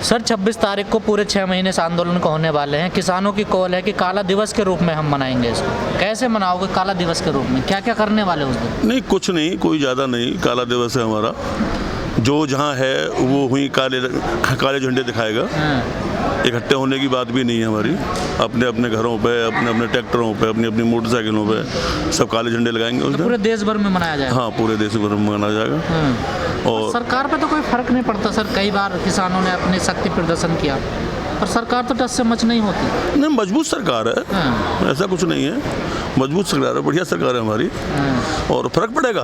Sir 26 तारीख को पूरे 6 महीने से आंदोलन को होने वाले हैं। किसानों की कॉल है कि काला दिवस के रूप में हम मनाएंगे इसको। कैसे मनाओगे काला दिवस के रूप में? क्या क्या करने वाले उस दिन? नहीं, कुछ नहीं, कोई ज़्यादा नहीं। काला दिवस है हमारा, जो जहाँ है वो हुई काले झंडे दिखाएगा। इकट्ठे होने की बात भी नहीं है हमारी। अपने अपने घरों पे, अपने अपने ट्रैक्टरों पे, अपनी अपनी मोटरसाइकिलों पे सब काले झंडे लगाएंगे उस दिन। पूरे देश भर में मनाया जाएगा? हाँ, पूरे देश भर में मनाया जाएगा। और सरकार पे तो कोई फर्क नहीं पड़ता सर। कई बार किसानों ने अपनी शक्ति प्रदर्शन किया और सरकार तो टस से मच नहीं होती। नहीं, मजबूत सरकार है, ऐसा कुछ नहीं है। मजबूत सरकार है, बढ़िया सरकार है हमारी, और फर्क पड़ेगा।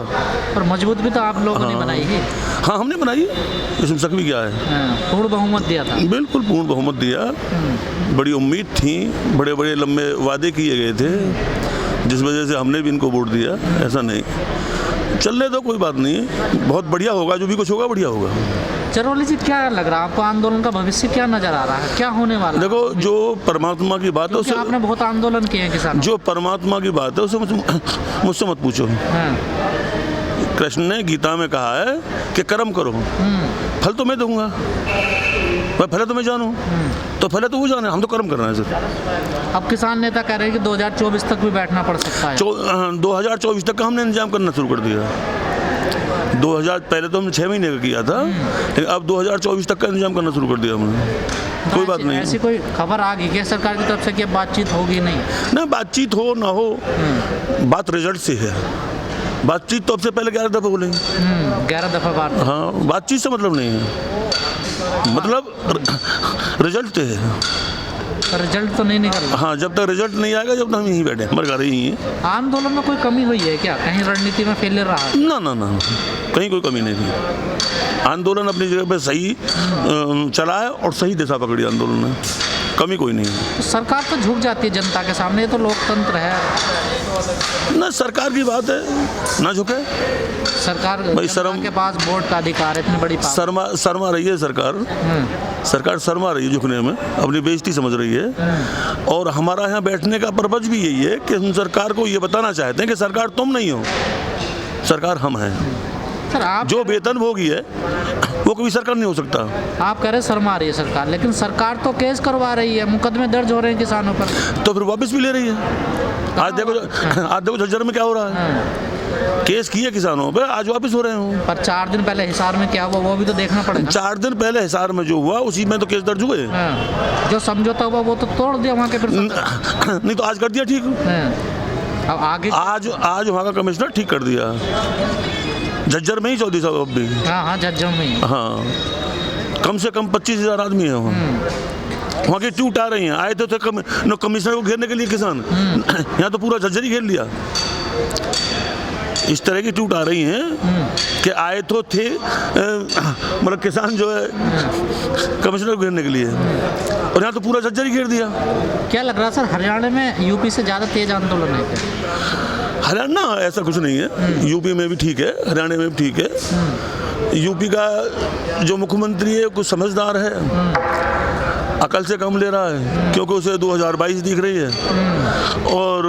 पर मजबूत भी तो आप लोगों ने बनाई है। हाँ, हमने बनाई, इसमें शक भी क्या है। पूर्ण बहुमत दिया था। बिल्कुल पूर्ण बहुमत दिया। बड़ी उम्मीद थी, बड़े बड़े लंबे वादे किए गए थे, जिस वजह से हमने भी इनको वोट दिया। ऐसा नहीं, चलने दो, कोई बात नहीं है। बहुत बढ़िया होगा, जो भी कुछ होगा बढ़िया होगा। चरौली जी, क्या लग रहा है आपको? आंदोलन का भविष्य क्या नजर आ रहा है? क्या होने वाला? देखो, जो परमात्मा की बात है उससे, आपने बहुत आंदोलन किए हैं किसान। जो परमात्मा की बात है उससे मुझसे मत पूछो। कृष्ण ने गीता में कहा है कि कर्म करो, फल तो मैं दूंगा। मैं फल तो मैं जानूं, तो फल तो वो जाने, हम तो कर्म कर रहे हैं सर। अब किसान नेता कह रहे हैं कि 2024 तक भी बैठना पड़ सकता है। 2024 तक का हमने इंतजाम करना शुरू कर दिया। 2000 पहले तो हमने 6 महीने का किया था, लेकिन अब 2024 तक का इंतजाम करना शुरू कर दिया हमने। कोई बात नहीं। ऐसी कोई खबर आ गई क्या सरकार की तरफ से कि बातचीत होगी? नहीं ना, बातचीत हो ना हो, बात रिजल्ट से है। बातचीत तो अब से पहले 11 दफ़ा बोलेंगे। 11 दफ़ा बात। हाँ, बातचीत से मतलब नहीं है, मतलब रिजल्ट है। रिजल्ट तो नहीं निकल। हाँ, जब तक रिजल्ट नहीं आएगा, जब तक हम यहीं बैठे, हमारे घर ही हैं। आंदोलन में कोई कमी हुई है क्या? कहीं रणनीति में फेलियर रहा? ना ना ना, कहीं कोई कमी नहीं थी। आंदोलन अपनी जगह पे सही चला है और सही दिशा पकड़ी आंदोलन ने, कमी कोई नहीं है। तो सरकार तो झुक जाती है जनता के सामने, ये तो लोकतंत्र है ना। सरकार की बात है, ना झुके। सरकार भाई शर्म के पास वोट का अधिकार है, इतनी बड़ी शर्मा रही है सरकार। सरकार शर्मा रही है झुकने में, अपनी बेइज्जती समझ रही है। और हमारा यहाँ बैठने का पर्पज भी यही है कि हम सरकार को ये बताना चाहते हैं कि सरकार तुम नहीं हो, सरकार हम हैं। सर, आप जो वेतन भोगी है वो कभी सरकार नहीं हो सकता। आप कह रहे शर्मा रही है सरकार, लेकिन सरकार तो केस करवा रही है, मुकदमे दर्ज हो रहे हैं किसानों पर, तो फिर वापस भी ले रही है। आज देखो झज्जर में क्या हो रहा है। केस किए किसानों पे, आज वापस हो रहे हैं। पर 4 दिन पहले हिसार में क्या हुआ वो भी तो देखना पड़ेगा। 4 दिन पहले हिसार में जो हुआ उसी में तो केस दर्ज हुए। जो समझौता हुआ वो तो तोड़ दिया वहाँ के। नहीं तो आज कर दिया ठीक। अब आगे आज वहाँ का कमिश्नर ठीक कर दिया, झज्जर में ही 14 साहब अब भी। हाँ, झज्जर में ही। हाँ, कम से कम 25,000 आदमी है वहाँ की ट्यूट आ रही हैं। आए थे कमिश्नर को घेरने के लिए किसान, यहाँ तो पूरा झज्जर ही घेर लिया। इस तरह की ट्यूट आ रही हैं कि आए तो थे मतलब किसान जो है कमिश्नर को घेरने के लिए, और यहाँ तो पूरा झज्जर ही घेर दिया। क्या लग रहा है सर, हरियाणा में यूपी से ज़्यादा तेज आंदोलन है क्या? हरियाणा ऐसा कुछ नहीं है, यूपी में भी ठीक है, हरियाणा में भी ठीक है। यूपी का जो मुख्यमंत्री है कुछ समझदार है, अकल से कम ले रहा है, क्योंकि उसे 2022 दिख रही है। और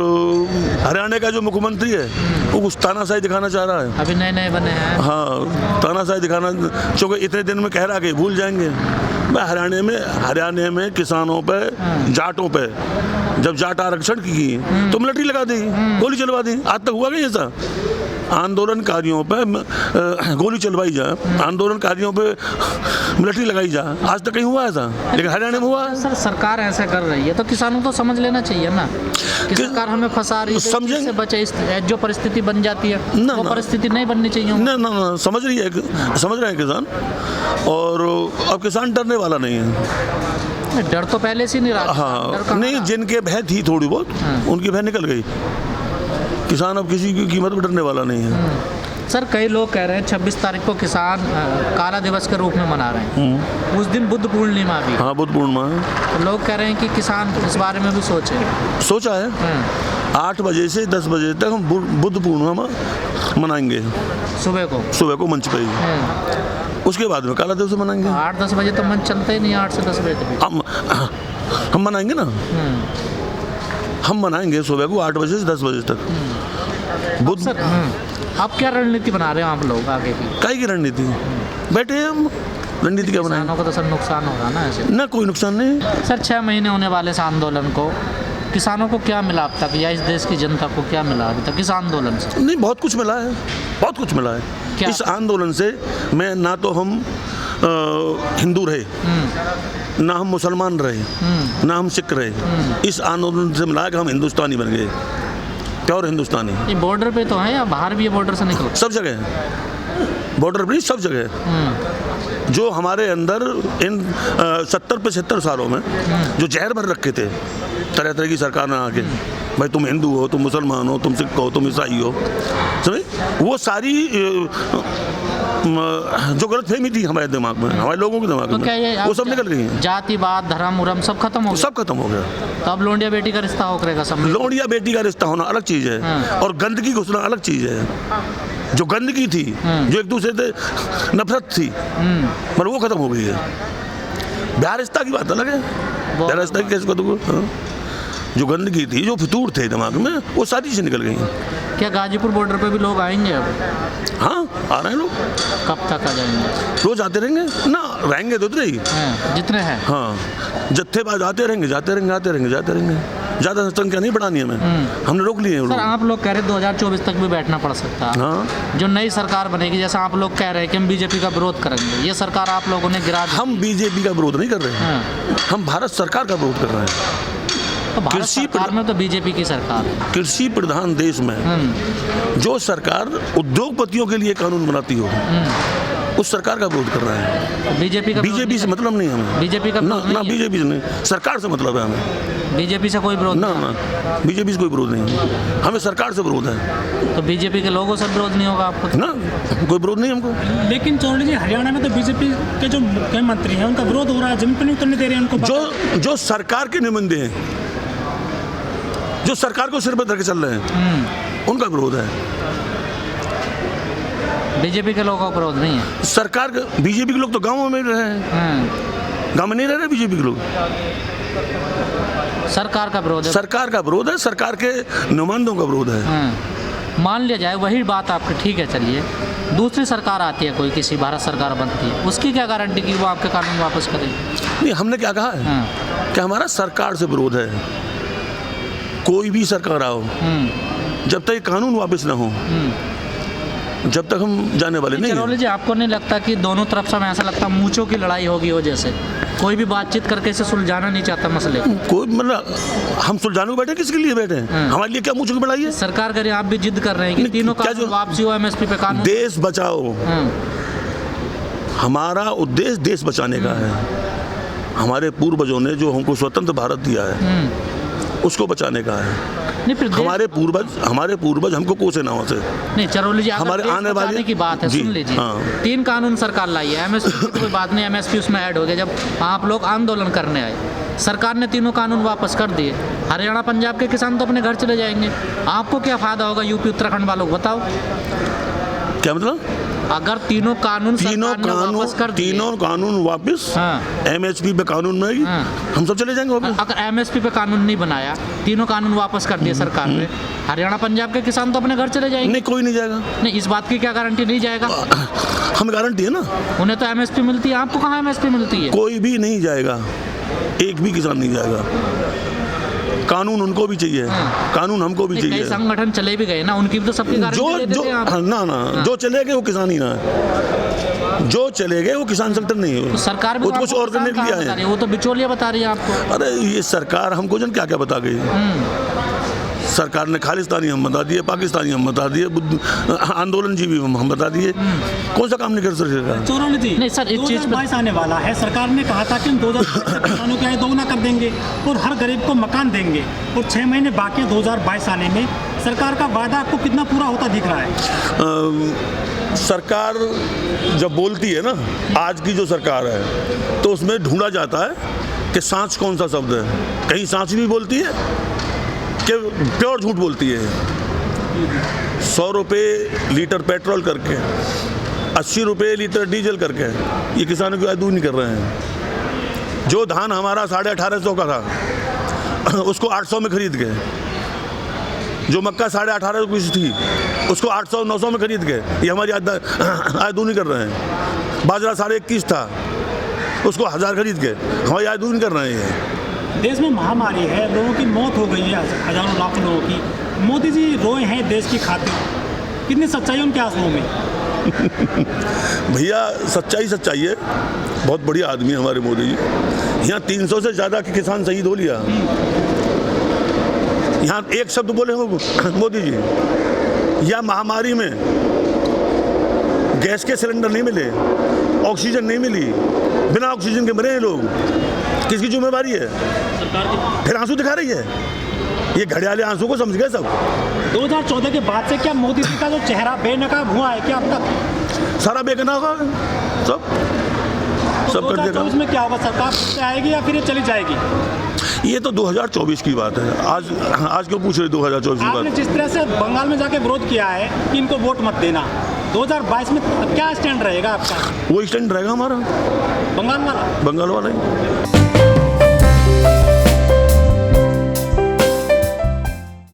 हरियाणा का जो मुख्यमंत्री है वो कुछ तानाशाही दिखाना चाह रहा है। अभी नए बने हैं। हाँ, तानाशाही दिखाना, क्योंकि इतने दिन में कह रहा कि भूल जाएंगे। मैं हरियाणा में किसानों पे, जाटों पे जब जाट आरक्षण की तो मिलिट्री लगा दी, गोली चलवा दी। आज तक हुआ क्या ऐसा? आंदोलनकारियों पे गोली चलवाई जाए, आंदोलनकारियों पे मिलिट्री लगाई जाए, आज तक कहीं हुआ ऐसा? लेकिन हरियाणा में हुआ है। सर, सरकार ऐसा कर रही है तो किसानों को समझ लेना चाहिए ना कि सरकार हमें फंसा रही है, समझेंगे बचे। जो परिस्थिति बन जाती है वो परिस्थिति नहीं बननी चाहिए। ना, समझ रहे हैं किसान, और अब किसान डरने वाला नहीं है। डर तो पहले से नहीं रहा। हाँ, नहीं, जिनके भय थी थोड़ी बहुत, उनकी भय निकल गई। किसान अब किसी की कीमत पर डरने वाला नहीं है। सर, कई लोग कह रहे हैं 26 तारीख को किसान काला दिवस के रूप में मना रहे हैं। उस दिन बुद्ध पूर्णिमा भी। हाँ, बुद्ध पूर्णिमा है। तो लोग कह रहे हैं कि किसान इस बारे में भी सोचा है। 8 बजे से 10 बजे तक हम बुद्ध पूर्णिमा मनाएंगे। सुबह को मंच पे ही, उसके बाद में काला दिवस मनाएंगे। 8-10 बजे तो मंच चलता ही नहीं, 8 से 10 बजे तक हम मनाएंगे ना। हम मनाएंगे सुबह को 8 बजे से 10 बजे तक। आप क्या रणनीति बना रहे हो आप लोग आगे की? काहे की रणनीति? बैठे हम रणनीति क्या बनाएंगे? किसानों को तो सर नुकसान होगा ना ऐसे। ना, कोई नुकसान नहीं। सर 6 महीने होने वाले इस आंदोलन को, किसानों को क्या मिला अब तक, या इस देश की जनता को क्या मिला अभी तक इस आंदोलन से? नहीं, बहुत कुछ मिला है, बहुत कुछ मिला है। क्या? इस आंदोलन से मैं ना तो हम हिंदू रहे, ना हम मुसलमान रहे, ना हम सिख रहे। इस आंदोलन से मिला कि हम हिंदुस्तानी बन गए, प्योर हिंदुस्तानी। ये बॉर्डर पे तो है या बाहर भी ये बॉर्डर से निकल? सब जगह है, बॉर्डर पर नहीं, सब जगह है। जो हमारे अंदर इन 70-75 सालों में जो जहर भर रखे थे तरह तरह की सरकार ने आके, भाई तुम हिंदू हो, तुम मुसलमान हो, तुम सिख हो, तुम ईसाई हो, समझे, वो सारी जो गलतफहमी थी हमारे दिमाग में, हमारे लोगों के दिमाग तो क्या ये में, वो सब निकल गई है। जातिवाद, धर्म उरम सब खत्म हो गया? सब खत्म हो गया। तो अब लोंडिया बेटी का रिश्ता हो करेगा सब? लोंडिया बेटी का रिश्ता होना अलग चीज़ है, और गंदगी घुसना अलग चीज़ है। जो गंदगी थी, जो एक दूसरे से नफरत थी, पर वो खत्म हो गई है। बिहार रिश्ता की बात अलग है, बिहार रिश्ता की कैसे बताऊँ? जो गंदगी थी, जो फितूर थे दिमाग में, वो सारी चीज़ें निकल गई। क्या गाजीपुर बॉर्डर पे भी लोग आएंगे अब? हाँ, आ रहे हैं लोग। कब तक आ जाएंगे? रोज आते रहेंगे ना, रहेंगे तो उतरे ही। जितने हैं? हाँ, जत्थेबाज आते रहेंगे, जाते रहेंगे, आते रहेंगे, जाते रहेंगे। ज़्यादा संख्या नहीं बढ़ानी हमें, हमने रोक लिए हैं। सर आप लोग कह रहे 2024 तक भी बैठना पड़ सकता है। हाँ, जो नई सरकार बनेगी, जैसा आप लोग कह रहे हैं कि हम बीजेपी का विरोध करेंगे, ये सरकार आप लोगों ने गिरा दी। हम बीजेपी का विरोध नहीं कर रहे हैं, हम भारत सरकार का विरोध कर रहे हैं। तो भारत सरकार में तो बीजेपी की सरकार है। कृषि प्रधान देश में जो सरकार उद्योगपतियों के लिए कानून बनाती हो, उस सरकार का विरोध कर रहे हैं। बीजेपी से मतलब नहीं हमें, बीजेपी का ना, बीजेपी से नहीं, सरकार से मतलब है हमें। बीजेपी से कोई विरोध? ना, बीजेपी से कोई विरोध नहीं, हमें सरकार से विरोध है। तो बीजेपी के लोगों से विरोध नहीं होगा आपको? ना, कोई विरोध नहीं हमको। लेकिन चौधरी जी, हरियाणा में तो बीजेपी के जो मुख्यमंत्री हैं उनका विरोध हो रहा है, जमीन पर नहीं उतरने दे रहे हैं उनको। जो सरकार के नुमाइंदे हैं, जो सरकार को सिर पर धर के चल रहे हैं, उनका विरोध है। बीजेपी के लोगों का विरोध नहीं है। सरकार, बीजेपी के लोग तो गाँव में रहे हैं, गाँव में नहीं रह रहे बीजेपी के लोग। सरकार का विरोध है। सरकार का विरोध है, सरकार के नुमाइंदों का विरोध है। मान लिया जाए वही बात आपकी ठीक है, चलिए दूसरी सरकार आती है, कोई किसी भारत सरकार बनती है, उसकी क्या गारंटी कि वो आपके कानून वापस करेगी? नहीं, हमने क्या कहा है कि हमारा सरकार से विरोध है। कोई भी सरकार आओ, जब तक कानून वापस ना हो, जब तक हम जाने वाले नहीं। चरौली जी, आपको नहीं लगता कि दोनों तरफ से हमें ऐसा लगता मूंछों की लड़ाई होगी हो, जैसे कोई भी बातचीत करके इसे सुलझाना नहीं चाहता मसले? कोई मतलब हम सुलझाने को बैठे, किसके लिए बैठे हैं? हमारे लिए क्या मूंछों की लड़ाई है? सरकार करे, आप भी जिद कर रहे हैं कि तीनों कानून वापसी हो, एमएसपी पे कानून। देश बचाओ, हमारा उद्देश्य देश बचाने का है। हमारे पूर्वजों ने जो हमको स्वतंत्र भारत दिया है, उसको बचाने का है। नहीं, फिर हमारे पूर्वज हमको कोसे नाव से। नहीं चरौली जी, हमारे आने वाले की बात है, सुन लीजिए। 3 कानून सरकार लाई है, एमएसपी की कोई बात नहीं, एमएसपी उसमें ऐड हो गया। जब आप लोग आंदोलन करने आए, सरकार ने तीनों कानून वापस कर दिए। हरियाणा पंजाब के किसान तो अपने घर चले जाएंगे, आपको क्या फायदा होगा? यूपी उत्तराखंड वालों को बताओ क्या मतलब? अगर तीनों कानून वापस कर दिए, तीनों कानून वापस एमएसपी पे कानून में, हम सब चले जाएंगे वापस। अगर एमएसपी पे कानून नहीं बनाया, तीनों कानून वापस कर दिए सरकार ने, हरियाणा पंजाब के किसान तो अपने घर चले जाएंगे? नहीं, कोई नहीं जाएगा। नहीं, इस बात की क्या गारंटी नहीं जाएगा? हमें गारंटी है ना, उन्हें तो एमएसपी मिलती है, आपको कहाँ एमएसपी मिलती है? कोई भी नहीं जाएगा, एक भी किसान नहीं जाएगा। कानून उनको भी चाहिए, कानून हमको भी चाहिए। संगठन चले भी गए ना, उनकी भी तो सबकी गारंटी देते हैं आप। ना, जो चले गए वो किसान ही ना है, जो चले गए वो किसान संगठन नहीं है। तो सरकार भी कुछ और करने के लिए आए हैं, वो तो बिचौलिया बता रही है आपको। अरे ये सरकार हमको जन क्या क्या बता गई। सरकार ने खालिस्तानी हम बता दिए, पाकिस्तानी हम बता दिए, आंदोलन जीवी हम बता दिए, कौन सा काम नहीं कर सकते? चौधरी जी, नहीं सर, इस चीज 2022 आने वाला है, सरकार ने कहा था कि हम 2022 किसानों की आय दोगुना कर देंगे और हर गरीब को मकान देंगे, और 6 महीने बाकी 2022 आने में। सरकार का वादा आपको कितना पूरा होता दिख रहा है? सरकार जब बोलती है ना, आज की जो सरकार है, तो उसमें ढूंढा जाता है कि सांच कौन सा शब्द है। कहीं सांच भी बोलती है कि प्योर झूठ बोलती है। 100 रुपये लीटर पेट्रोल करके, 80 रुपये लीटर डीजल करके ये किसानों की आय दूर नहीं कर रहे हैं। जो धान हमारा 1850 का था, उसको 800 में खरीद गए। जो मक्का 1850 की थी, उसको 800-900 में खरीद गए। ये हमारी आय दूर नहीं कर रहे हैं। बाजरा 21.5 था, उसको 1000 खरीद के हवाई आय दूर कर रहे हैं। देश में महामारी है, लोगों की मौत हो गई है, हजारों लाखों लोगों की। मोदी जी रोए हैं देश की खातिर, कितनी सच्चाई उनके आंसुओं में? भैया सच्चाई है, बहुत बढ़िया आदमी है हमारे मोदी जी। यहाँ 300 से ज़्यादा के किसान शहीद हो लिया। यहाँ एक शब्द बोले हो मोदी जी, या महामारी में गैस के सिलेंडर नहीं मिले, ऑक्सीजन नहीं मिली, बिना ऑक्सीजन के मरे हैं लोग, किसकी जिम्मेवारी है? सरकार की। फिर आंसू दिखा रही है, ये घड़ियाले आंसू को समझ गए सब। 2014 के बाद से क्या मोदी जी का जो चेहरा बेनकाब हुआ है क्या अब तक? सारा बेगना होगा सब कर देगा। 2024 में क्या होगा? सरकार फिर से आएगी या फिर ये चली जाएगी? ये तो 2024 की बात है। आज क्यों पूछ रहे 2024 की आपने बात? जिस तरह से बंगाल में जाके विरोध किया है कि इनको वोट मत देना, 2022 में क्या स्टैंड रहेगा आपका? वो स्टैंड रहेगा हमारा, बंगाल वाला। बंगाल वाला ही।